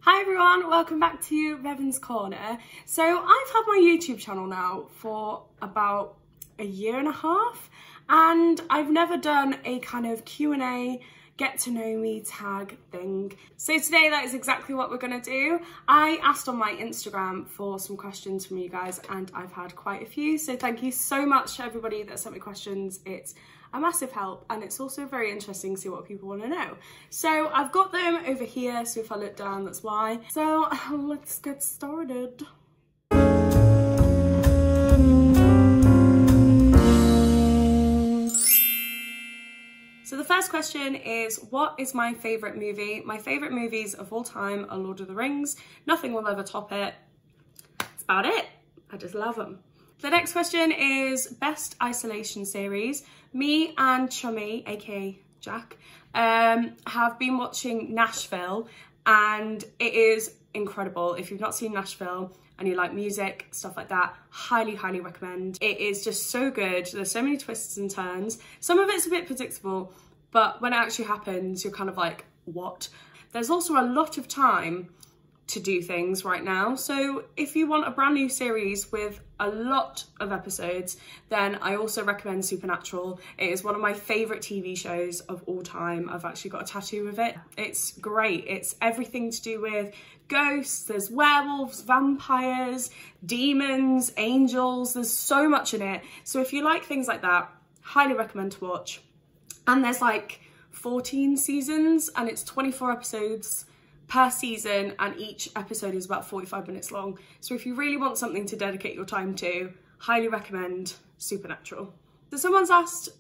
Hi everyone, welcome back to Revan's Corner. So I've had my YouTube channel now for about a year and a half and I've never done a kind of Q&A, get to know me tag thing. So today that is exactly what we're gonna do. I asked on my Instagram for some questions from you guys and I've had quite a few. So thank you so much to everybody that sent me questions. It's a massive help and it's also very interesting to see what people want to know. So I've got them over here, so if I look down that's why. So let's get started. So the first question is, what is my favourite movie? My favourite movies of all time are Lord of the Rings. Nothing will ever top it. That's about it. I just love them. The next question is best isolation series. Me and Chummy, aka Jack, have been watching Nashville and it is incredible. If you've not seen Nashville and you like music, stuff like that, highly, highly recommend. It is just so good. There's so many twists and turns. Some of it's a bit predictable, but when it actually happens, you're kind of like, what? There's also a lot of time to do things right now. So if you want a brand new series with a lot of episodes, then I also recommend Supernatural. It is one of my favourite TV shows of all time. I've actually got a tattoo of it. It's great. It's everything to do with ghosts, there's werewolves, vampires, demons, angels, there's so much in it. So if you like things like that, highly recommend to watch. And there's like 14 seasons and it's 24 episodes per season and each episode is about 45 minutes long. So if you really want something to dedicate your time to, highly recommend Supernatural. So someone's asked,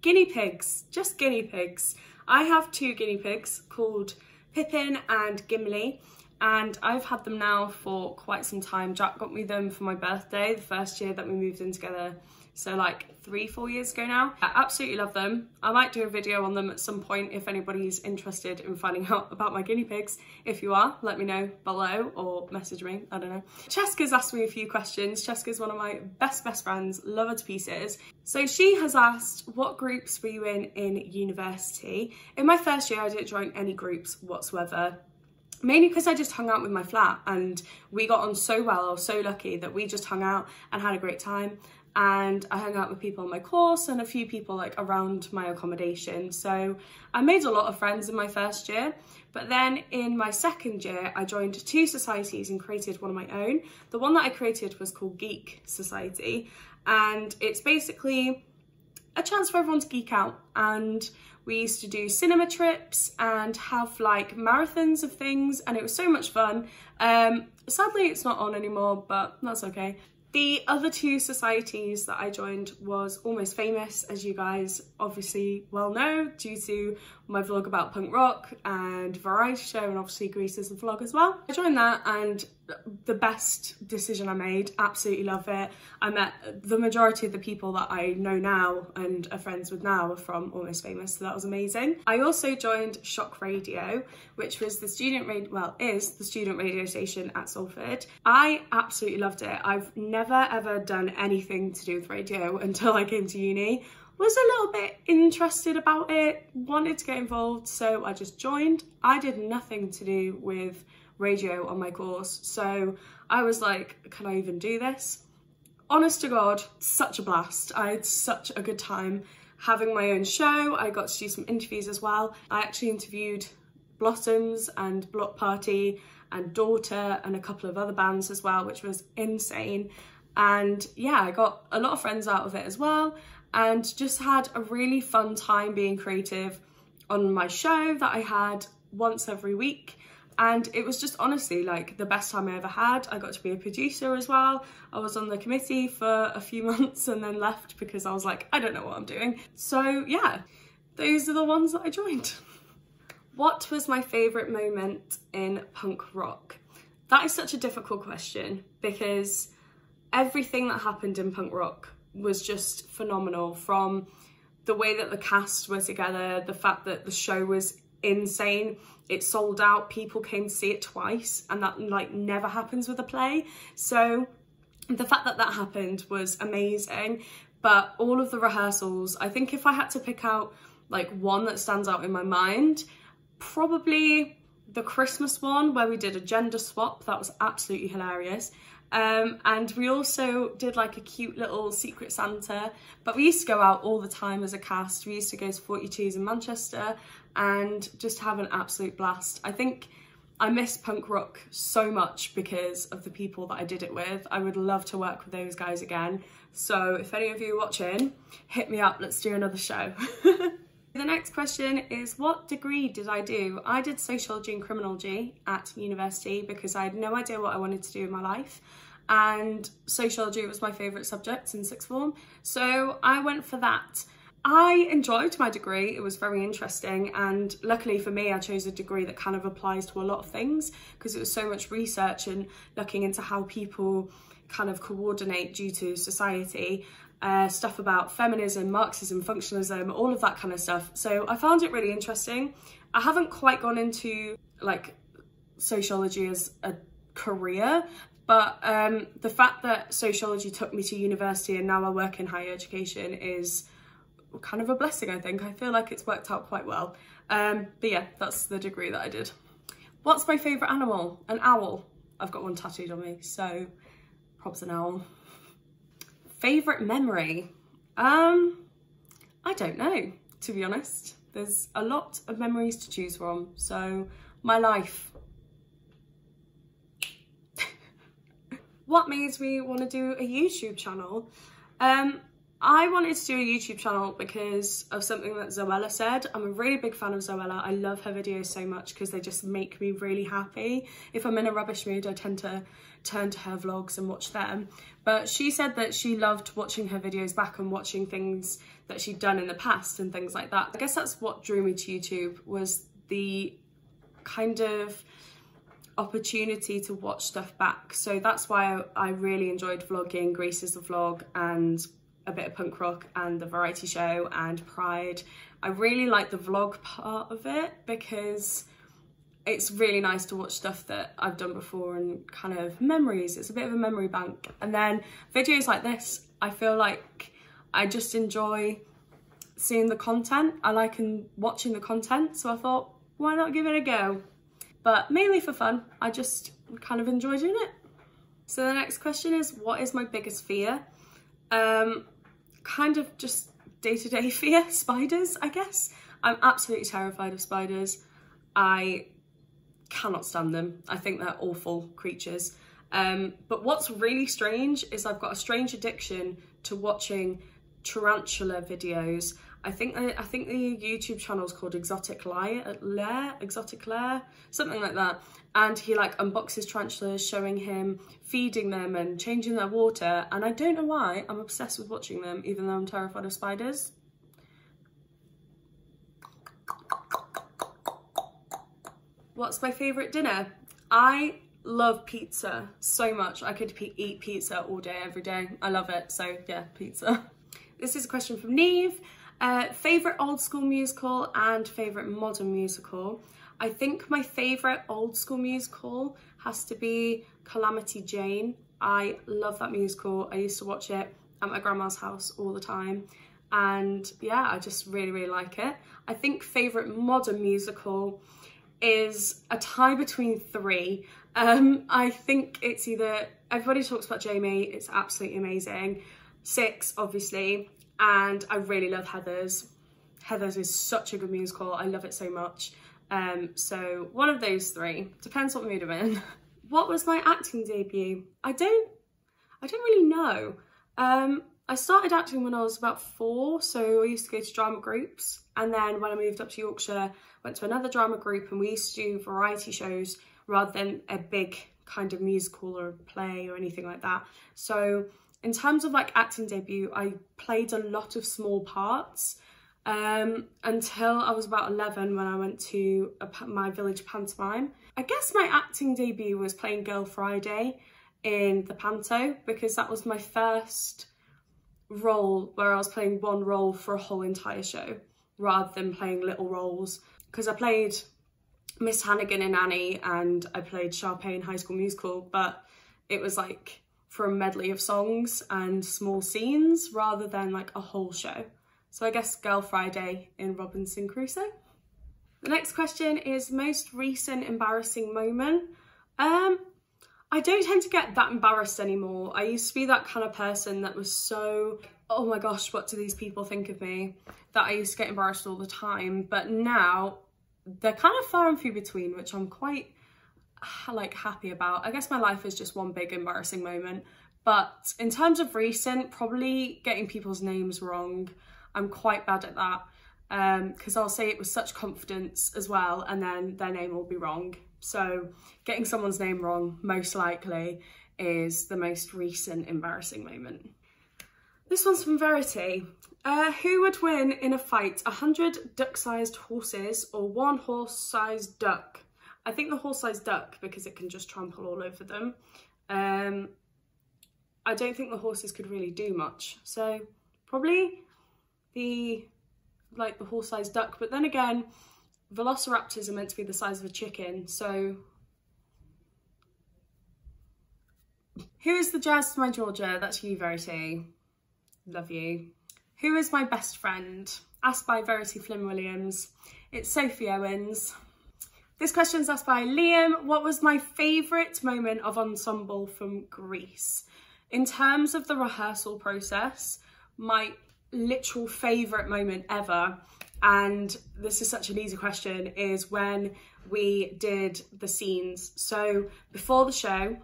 guinea pigs, just guinea pigs. I have two guinea pigs called Pippin and Gimli and I've had them now for quite some time. Jack got me them for my birthday, the first year that we moved in together. So like 3-4 years ago now. I absolutely love them. I might do a video on them at some point if anybody's interested in finding out about my guinea pigs. If you are, let me know below or message me, I don't know. Cheska's asked me a few questions. Cheska's one of my best friends, love her to pieces. So she has asked, what groups were you in university? In my first year, I didn't join any groups whatsoever. Mainly because I just hung out with my flat and we got on so well. I was so lucky that we just hung out and had a great time. And I hung out with people on my course and a few people like around my accommodation. So I made a lot of friends in my first year, but then in my second year, I joined two societies and created one of my own. The one that I created was called Geek Society, and it's basically a chance for everyone to geek out. And we used to do cinema trips and have like marathons of things, and it was so much fun. Sadly, it's not on anymore, but that's okay. The other two societies that I joined was Almost Famous, as you guys obviously well know, due to my vlog about punk rock and variety show, and obviously Grease is a vlog as well. I joined that and the best decision I made, absolutely love it. I met the majority of the people that I know now and are friends with now are from Almost Famous, so that was amazing. I also joined Shock Radio, which was the student radio, well, is the student radio station at Salford. I absolutely loved it. I've never ever done anything to do with radio until I came to uni. Was a little bit interested about it, wanted to get involved, so I just joined. I did nothing to do with radio on my course, so I was like, can I even do this? Honest to God, such a blast. I had such a good time having my own show. I got to do some interviews as well. I actually interviewed Blossoms and Block Party and Daughter and a couple of other bands as well, which was insane. And yeah, I got a lot of friends out of it as well, and just had a really fun time being creative on my show that I had once every week. And it was just honestly like the best time I ever had. I got to be a producer as well. I was on the committee for a few months and then left because I was like, I don't know what I'm doing. So yeah, those are the ones that I joined. What was my favourite moment in punk rock? That is such a difficult question because everything that happened in punk rock was just phenomenal, from the way that the cast were together, the fact that the show was insane, it sold out, people came to see it twice, and that like never happens with a play. So the fact that that happened was amazing. But all of the rehearsals, I think if I had to pick out like one that stands out in my mind, probably the Christmas one where we did a gender swap. That was absolutely hilarious. And we also did like a cute little Secret Santa, but we used to go out all the time as a cast. We used to go to 42s in Manchester and just have an absolute blast. I think I miss punk rock so much because of the people that I did it with. I would love to work with those guys again. So if any of you are watching, hit me up, let's do another show. The next question is, what degree did I do? I did sociology and criminology at university because I had no idea what I wanted to do in my life, and sociology was my favourite subject in sixth form, so I went for that. I enjoyed my degree, it was very interesting, and luckily for me I chose a degree that kind of applies to a lot of things because it was so much research and looking into how people kind of coordinate due to society. Stuff about feminism, Marxism, functionalism, all of that kind of stuff. So I found it really interesting. I haven't quite gone into like sociology as a career, but the fact that sociology took me to university and now I work in higher education is kind of a blessing, I think. I feel like it's worked out quite well. But yeah, that's the degree that I did. What's my favourite animal? An owl. I've got one tattooed on me, so probs an owl. Favourite memory? I don't know, to be honest. There's a lot of memories to choose from, so my life. What made me want to do a YouTube channel? I wanted to do a YouTube channel because of something that Zoella said. I'm a really big fan of Zoella. I love her videos so much because they just make me really happy. If I'm in a rubbish mood, I tend to turn to her vlogs and watch them. But she said that she loved watching her videos back and watching things that she'd done in the past and things like that. I guess that's what drew me to YouTube, was the kind of opportunity to watch stuff back. So that's why I really enjoyed vlogging, Grease is the Vlog, and a bit of punk rock and the variety show and Pride. I really like the vlog part of it because it's really nice to watch stuff that I've done before and kind of memories. It's a bit of a memory bank. And then videos like this, I feel like I just enjoy seeing the content. I like watching the content, so I thought, why not give it a go? But mainly for fun, I just kind of enjoy doing it. So the next question is, what is my biggest fear? Kind of just day-to-day fear, spiders, I guess. I'm absolutely terrified of spiders. I cannot stand them. I think they're awful creatures. But what's really strange is I've got a strange addiction to watching tarantula videos. I think the YouTube channel is called Exotic Lair, something like that. And he like unboxes tarantulas, showing him feeding them and changing their water. And I don't know why, I'm obsessed with watching them, even though I'm terrified of spiders. What's my favourite dinner? I love pizza so much. I could eat pizza all day, every day. I love it. So yeah, pizza. This is a question from Neve. Favourite old school musical and favourite modern musical. I think my favourite old school musical has to be Calamity Jane. I love that musical. I used to watch it at my grandma's house all the time. And yeah, I just really, really like it. I think favourite modern musical is a tie between three. I think it's either, everybody talks about Jamie, it's absolutely amazing. Six, obviously. And I really love Heathers. Heathers is such a good musical. I love it so much. So one of those three. Depends what mood I'm in. What was my acting debut? I don't really know. I started acting when I was about 4, so I used to go to drama groups. And then when I moved up to Yorkshire, went to another drama group, and we used to do variety shows rather than a big kind of musical or play or anything like that. So in terms of like acting debut, I played a lot of small parts until I was about 11 when I went to my village pantomime. I guess my acting debut was playing Girl Friday in the panto, because that was my first role where I was playing one role for a whole entire show rather than playing little roles. Because I played Miss Hannigan in Annie and I played Sharpay in High School Musical, but it was like for a medley of songs and small scenes rather than like a whole show. So I guess Girl Friday in Robinson Crusoe. The next question is most recent embarrassing moment. I don't tend to get that embarrassed anymore. I used to be that kind of person that was so, oh my gosh, what do these people think of me? That I used to get embarrassed all the time. But now they're kind of far and few between, which I'm quite like happy about. I guess my life is just one big embarrassing moment. But in terms of recent, probably getting people's names wrong. I'm quite bad at that because I'll say it with such confidence as well, and then their name will be wrong. So getting someone's name wrong, most likely, is the most recent embarrassing moment. This one's from Verity. Who would win in a fight, 100 duck-sized horses or 1 horse-sized duck? I think the horse-sized duck, because it can just trample all over them. I don't think the horses could really do much. So probably the horse-sized duck. But then again, velociraptors are meant to be the size of a chicken, so... Who is the jazz to my Georgia? That's you, Verity. Love you. Who is my best friend? Asked by Verity Flynn Williams. It's Sophie Owens. This question's asked by Liam. What was my favourite moment of ensemble from Grease? In terms of the rehearsal process, my literal favourite moment ever, and this is such an easy question, is when we did the scenes. So before the show,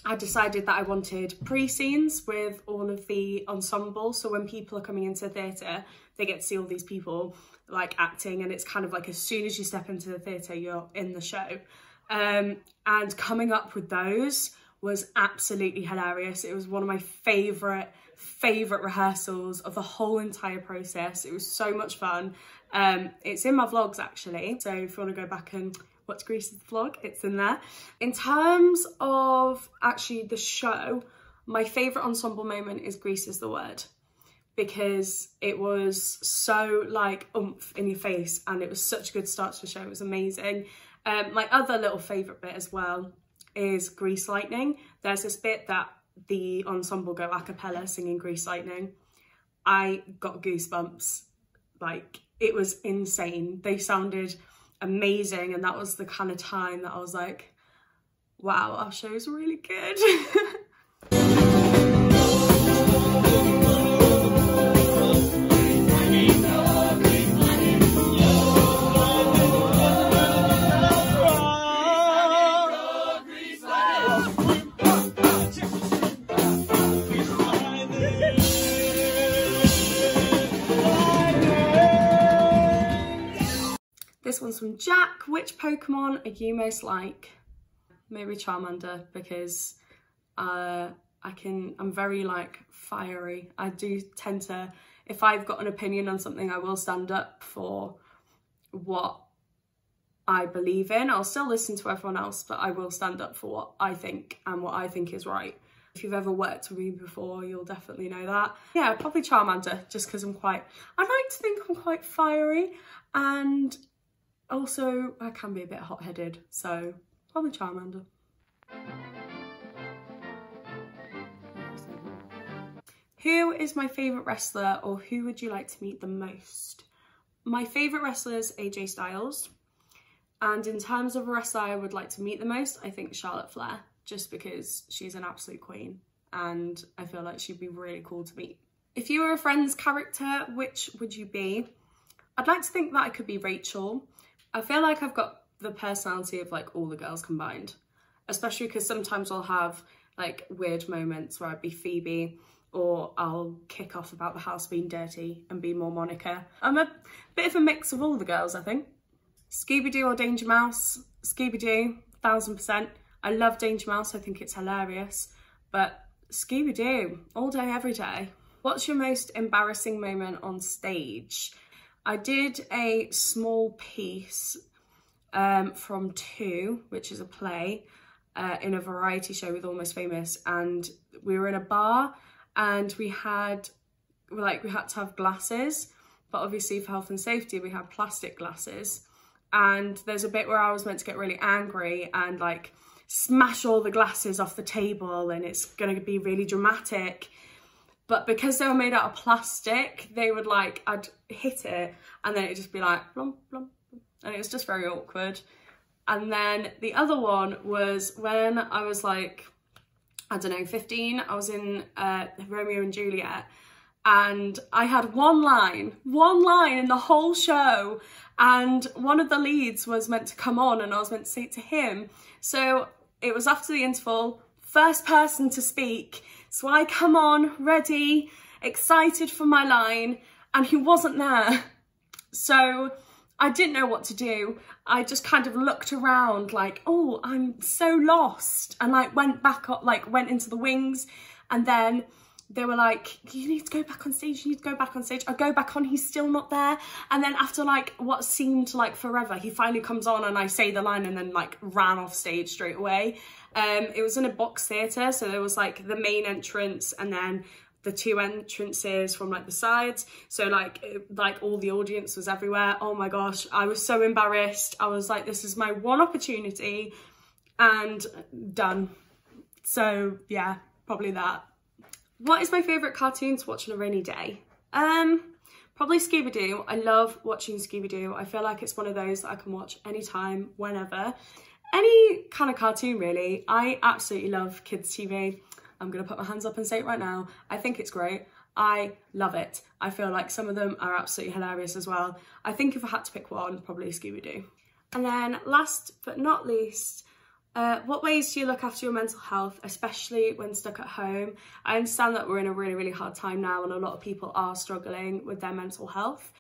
I decided that I wanted pre-scenes with all of the ensemble. So when people are coming into the theatre, they get to see all these people like acting, and it's kind of like as soon as you step into the theatre, you're in the show. And coming up with those was absolutely hilarious. It was one of my favourite rehearsals of the whole entire process. It was so much fun. It's in my vlogs actually, so if you want to go back and watch Grease's vlog, it's in there. In terms of actually the show, my favourite ensemble moment is Grease is the Word, because it was so like oomph in your face and it was such a good start to the show. It was amazing. My other little favourite bit as well is Grease Lightning. There's this bit that the ensemble go a cappella singing Grease Lightning. I got goosebumps. Like, it was insane. They sounded amazing, and that was the kind of time that I was like, wow, our show's really good. This one's from Jack. Which Pokemon are you most like? Maybe Charmander, because I'm very like fiery. I do tend to, if I've got an opinion on something, I will stand up for what I believe in. I'll still listen to everyone else, but I will stand up for what I think and what I think is right. If you've ever worked with me before, you'll definitely know that. Yeah, probably Charmander, just because I like to think I'm quite fiery, and also I can be a bit hot-headed, so probably Charmander. Who is my favourite wrestler, or who would you like to meet the most? My favourite wrestler is AJ Styles, and in terms of a wrestler I would like to meet the most, I think Charlotte Flair, just because she's an absolute queen and I feel like she'd be really cool to meet. If you were a Friends character, which would you be? I'd like to think that I could be Rachel. I feel like I've got the personality of like all the girls combined, especially because sometimes I'll have like weird moments where I'd be Phoebe, or I'll kick off about the house being dirty and be more Monica. I'm a bit of a mix of all the girls, I think. Scooby-Doo or Danger Mouse? Scooby-Doo, 1000%. I love Danger Mouse, I think it's hilarious, but Scooby-Doo, all day, every day. What's your most embarrassing moment on stage? I did a small piece from Two, which is a play, in a variety show with Almost Famous, and we were in a bar and we had to have glasses, but obviously for health and safety we had plastic glasses, and there's a bit where I was meant to get really angry and like smash all the glasses off the table, and it's gonna be really dramatic. But because they were made out of plastic, they would like, I'd hit it and then it'd just be like, blum, blum, and it was just very awkward. And then the other one was when I was like, I don't know, 15, I was in Romeo and Juliet, and I had one line in the whole show, and one of the leads was meant to come on and I was meant to say it to him. So it was after the interval, first person to speak. So I come on, ready, excited for my line, and he wasn't there. So I didn't know what to do. I just kind of looked around like, oh, I'm so lost. And like went back up, like went into the wings, and then they were like, you need to go back on stage, you need to go back on stage. I go back on, he's still not there. And then after like what seemed like forever, he finally comes on and I say the line and then like ran off stage straight away. It was in a box theatre, so there was like the main entrance and then the two entrances from like the sides. So like all the audience was everywhere. Oh my gosh, I was so embarrassed. I was like, this is my one opportunity and done. So yeah, probably that. What is my favourite cartoon to watch on a rainy day? Probably Scooby-Doo. I love watching Scooby-Doo. I feel like it's one of those that I can watch anytime, whenever. Any kind of cartoon really. I absolutely love kids TV. I'm gonna put my hands up and say it right now. I think it's great. I love it. I feel like some of them are absolutely hilarious as well. I think if I had to pick one, probably Scooby-Doo. And then last but not least, what ways do you look after your mental health, especially when stuck at home? I understand that we're in a really, really hard time now and a lot of people are struggling with their mental health.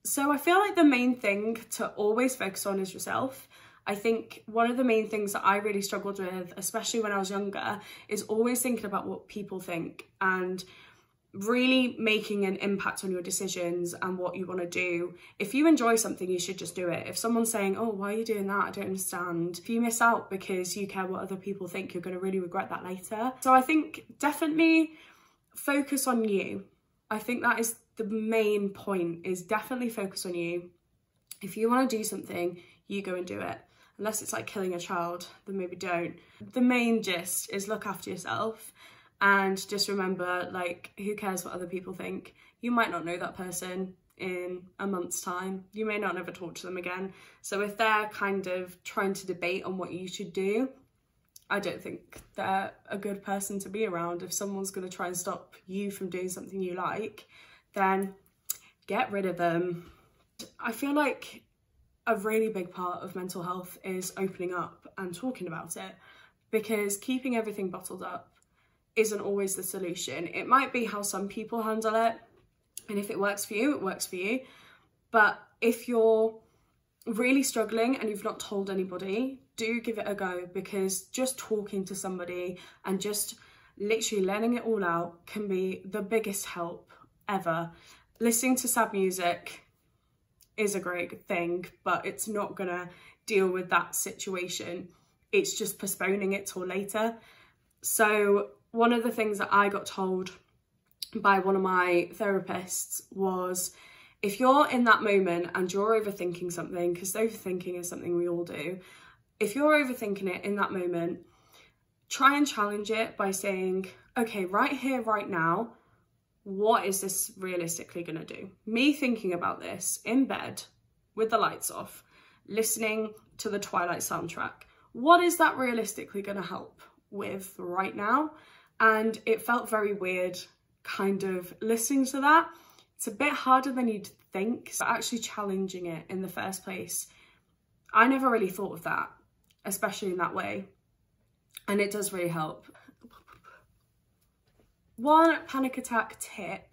So I feel like the main thing to always focus on is yourself. I think one of the main things that I really struggled with, especially when I was younger, is always thinking about what people think and really making an impact on your decisions and what you want to do. If you enjoy something, you should just do it. If someone's saying, oh, why are you doing that? I don't understand. If you miss out because you care what other people think, you're going to really regret that later. So I think definitely focus on you. I think that is the main point, is definitely focus on you. If you want to do something, you go and do it. Unless it's like killing a child, then maybe don't. The main gist is look after yourself. And just remember, like, who cares what other people think? You might not know that person in a month's time. You may not ever talk to them again. So if they're kind of trying to debate on what you should do, I don't think they're a good person to be around. If someone's going to try and stop you from doing something you like, then get rid of them. I feel like a really big part of mental health is opening up and talking about it, because keeping everything bottled up isn't always the solution. It might be how some people handle it, and if it works for you, it works for you. But if you're really struggling and you've not told anybody, do give it a go, because just talking to somebody and just literally letting it all out can be the biggest help ever. Listening to sad music is a great thing, but it's not gonna deal with that situation. It's just postponing it till later. So one of the things that I got told by one of my therapists was, if you're in that moment and you're overthinking something, because overthinking is something we all do, if you're overthinking it in that moment, try and challenge it by saying, okay, right here, right now, what is this realistically going to do? Me thinking about this in bed with the lights off, listening to the Twilight soundtrack, what is that realistically going to help with right now? And it felt very weird kind of listening to that. It's a bit harder than you'd think, but actually challenging it in the first place, I never really thought of that, especially in that way. And it does really help. One panic attack tip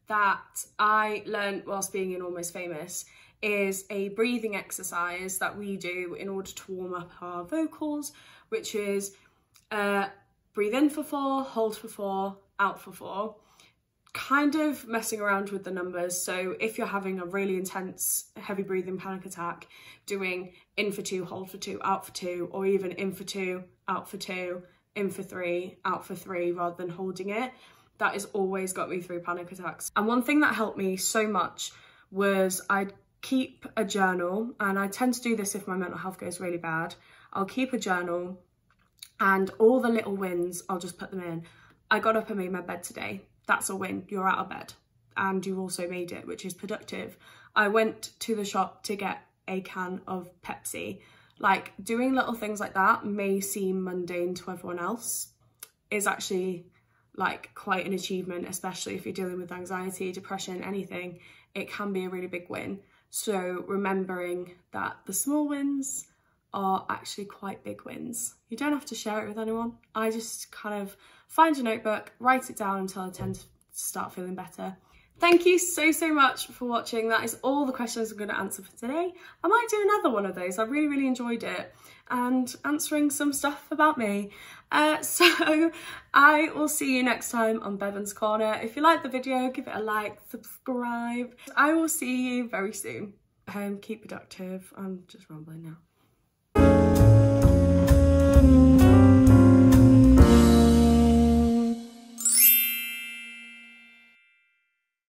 that I learned whilst being in Almost Famous is a breathing exercise that we do in order to warm up our vocals, which is breathe in for 4, hold for 4, out for 4. Kind of messing around with the numbers. So if you're having a really intense, heavy breathing panic attack, doing in for 2, hold for 2, out for 2, or even in for 2, out for 2, in for 3, out for 3, rather than holding it. That has always got me through panic attacks. And one thing that helped me so much was I'd keep a journal, and I tend to do this if my mental health goes really bad. I'll keep a journal, and all the little wins, I'll just put them in. I got up and made my bed today. That's a win. You're out of bed and you also made it, which is productive. I went to the shop to get a can of Pepsi. Like, doing little things like that may seem mundane to everyone else, is actually like quite an achievement, especially if you're dealing with anxiety, depression, anything. It can be a really big win. So remembering that the small wins are actually quite big wins. You don't have to share it with anyone. I just kind of find a notebook, write it down until I tend to start feeling better. Thank you so much for watching. That is all the questions I'm going to answer for today. I might do another one of those. I really enjoyed it, and answering some stuff about me. So I will see you next time on Bevan's Corner. If you liked the video, give it a like, subscribe. I will see you very soon. Keep productive. I'm just rambling now.